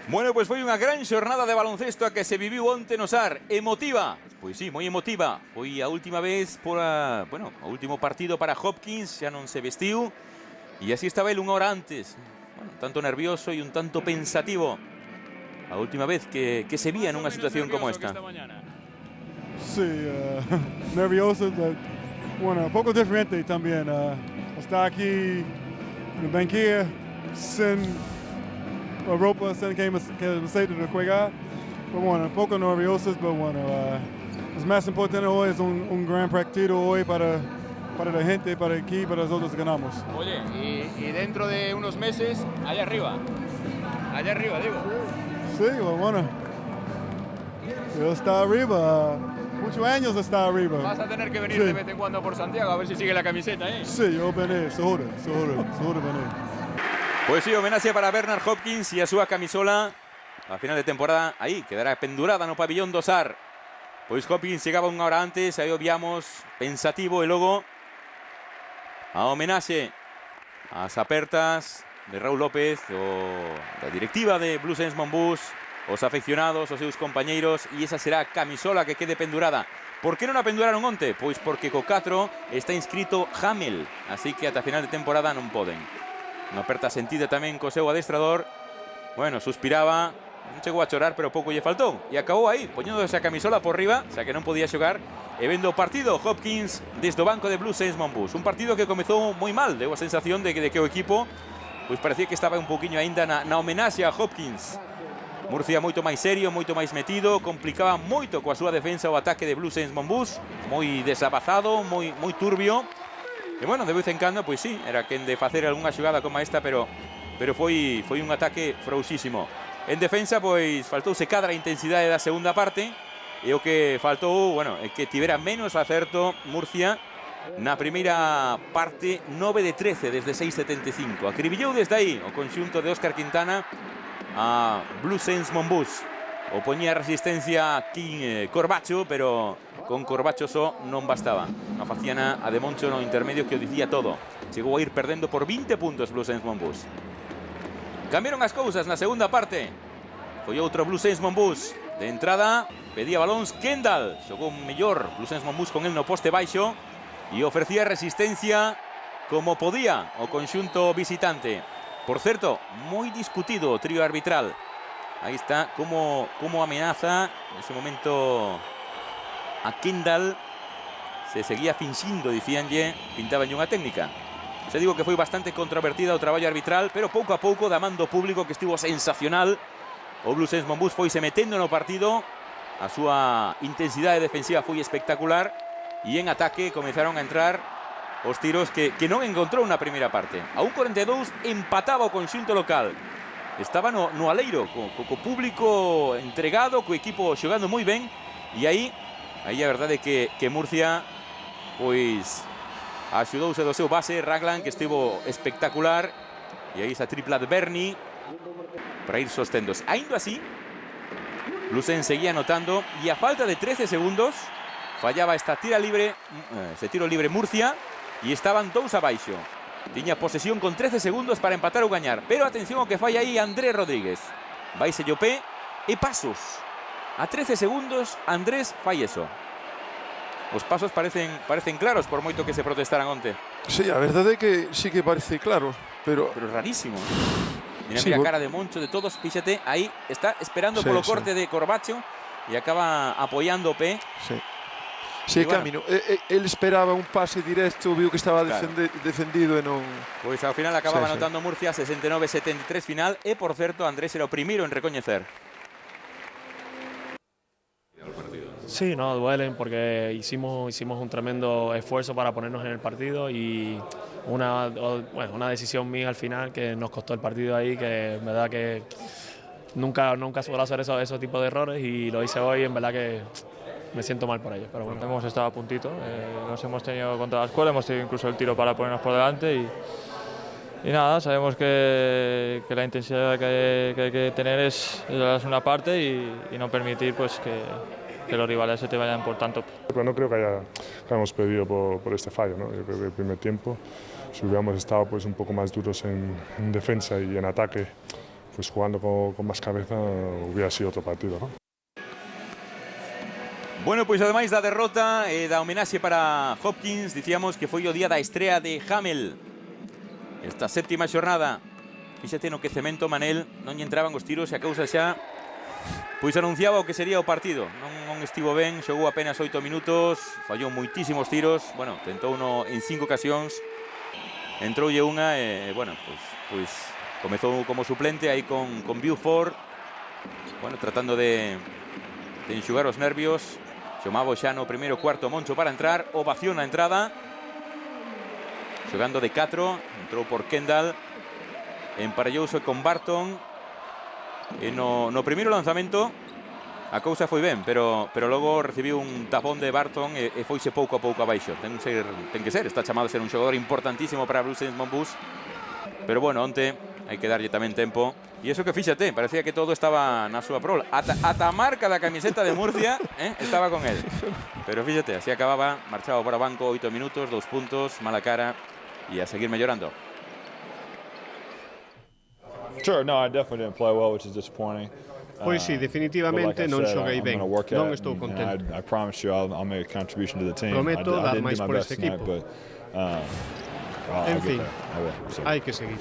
Bueno, pues foi unha gran xornada de baloncesto a que se viviu onte no SAR. Emotiva. Pois sí, moi emotiva. Foi a última vez bueno, o último partido para Hopkins, xa non se vestiu. E así estaba ele unha hora antes. Bueno, un tanto nervioso e un tanto pensativo. A última vez que se vía nunha situación como esta. Sí, nervioso, bueno, un poco diferente también. Estar aquí en el banquillo sin ropa, sin que aceite de jugar. Pero bueno, un poco nerviosos, pero bueno, es más importante hoy, es un gran partido hoy para la gente, para aquí, para nosotros ganamos. Oye, y dentro de unos meses, allá arriba digo. Sí, bueno, yo está arriba. Muchos años está arriba. Vas a tener que venir de vez en cuando por Santiago a ver si sigue la camiseta, ¿eh? Sí, yo venir, seguro venir. Pois sí, homenaxe para Bernard Hopkins e a súa camisola a final de temporada aí quedará pendurada no pabillón do SAR. Pois Hopkins chegaba unha hora antes, aí obviamos pensativo e logo a homenaxe ás apertas de Raúl López, da directiva de Blues Saints Monbus, os afeccionados, os seus compañeiros, e esa será a camisola que quede pendurada. Por que non a penduraron onte? Pois porque co 4 está inscrito Hamel, así que ata final de temporada non poden. Unha aperta sentida tamén co seu adestrador. Bueno, suspiraba, non chegou a chorar, pero pouco lle faltou. E acabou aí, poñendo esa camisola por riba, xa que non podía xogar, e vendo o partido Hopkins desde o banco de Blues Saints Monbus. Un partido que comezou moi mal, deu a sensación de que o equipo pois parecía que estaba un pouquiño aínda na homenaxe a Hopkins. Murcia moito máis serio, moito máis metido, complicaba moito coa súa defensa o ataque de Blues Saints Monbus, moi desabazado, moi turbio. E bueno, de vez en cando, pois sí, era quen de facer algunha xogada como esta, pero foi un ataque frouxísimo. En defensa, pois, faltouse cadra a intensidade da segunda parte, e o que faltou, bueno, é que tivera menos acerto Murcia na primeira parte, 9 de 13 desde 6,75. Acribillou desde aí o conxunto de Óscar Quintana a Blues Saints Monbus. Opoñía resistencia King Corbacho, pero con Corbacho só non bastaba. Unha faciana a de Moncho no intermedio que o dicía todo. Chegou a ir perdendo por 20 puntos Blues Saints Monbus. Cambiaron as cousas na segunda parte. Foi outro Blues Saints Monbus. De entrada, pedía balóns Kendall. Xogou mellor Blues Saints Monbus con el no poste baixo e ofrecía resistencia como podía o conxunto visitante. Por certo, moi discutido o trío arbitral. Aí está como amenaza nese momento a Kendall. Se seguía finxindo, dicíanlle, pintabanlle unha técnica. Se digo que foi bastante controvertida o traballo arbitral, pero pouco a pouco, da man do público, que estivo sensacional, o Blues Saints Monbus foise metendo no partido. A súa intensidade defensiva foi espectacular e en ataque comenzaron a entrar os tiros que non encontrou na primeira parte. A 1,42 empataba o conxunto local. Estaba no aleiro, co público entregado, co equipo xogando moi ben, e aí a verdade é que Murcia pois axudouse do seu base Raglan, que estivo espectacular, e aí esa tripla de Berni para ir sosténdose. Ainda así, Blues seguía anotando, e a falta de 13 segundos fallaba ese tiro libre Murcia, e estaban 2 abaixo. Tiña posesión con 13 segundos para empatar ou gañar, pero atención ao que falla aí Andrés Rodríguez. Vaise Llopé e pasos. A 13 segundos Andrés fai eso. Os pasos parecen claros, por moito que se protestaran onte. Sí, a verdade é que sí que parece claro, pero rarísimo. Mira a cara de Moncho, de todos, fíxate, aí está esperando polo corte de Corbacho e acaba apoiando o pé. Sí, Camino. Él esperaba un pase directo, viu que estaba defendido e non... Pois ao final acababa anotando Murcia, 69-73 final, e por certo Andrés era o primeiro en recoñecer. Sí, no, duelen porque hicimos un tremendo esfuerzo para ponernos en el partido y una decisión mía al final que nos costó el partido ahí, que en verdad que nunca suelo hacer esos tipos de errores y lo hice hoy, en verdad que me siento mal por ello. Pero bueno. Hemos estado a puntito, nos hemos tenido contra la escuela, hemos tenido incluso el tiro para ponernos por delante y nada, sabemos que la intensidad que hay que tener es la segunda parte y no permitir pues que los rivales se te vayan por tanto. Pero no creo que hayamos perdido por este fallo, ¿no? Yo creo que el primer tiempo, si hubiéramos estado pues un poco más duros en defensa y en ataque, pues jugando con más cabeza hubiera sido otro partido, ¿no? Bueno, pois ademais da derrota e da homenaxe para Hopkins, dicíamos que foi o día da estrea de Hamel. Esta séptima xornada. Fíxate no que cemento Manel, non lle entraban os tiros e a causa xa pois anunciaba o que sería o partido. Non estivo ben, xogou apenas 8 minutos, fallou moitísimos tiros, bueno, tentou uno en 5 ocasións, entroulle unha e, bueno, pois comezou como suplente aí con Buford, bueno, tratando de enxugar os nervios. Xomaba xa no primeiro cuarto Moncho para entrar, ovación na entrada, xogando de 4, entrou por Kendall, emparellouse con Barton, e no primeiro lanzamento a cousa foi ben, pero logo recibiu un tapón de Barton e foise pouco a pouco abaixo. Ten que ser, está chamado a ser un xogador importantísimo para Blue Saints Monbus, pero bueno, onte hai que darlle tamén tempo. E iso que fíxate, parecía que todo estaba na súa prol. Ata a marca da camiseta de Murcia estaba con él. Pero fíxate, así acababa, marchaba para o banco, 8 minutos, 2 puntos, mala cara e a seguir mellorando. Sure, no, I definitely didn't play well, which is disappointing. Pois sí, definitivamente non xoguei ben. Non estou contento. I promise you I'll make a contribution to the team. Prometo dar máis por este equipo. En fin, hai que seguir.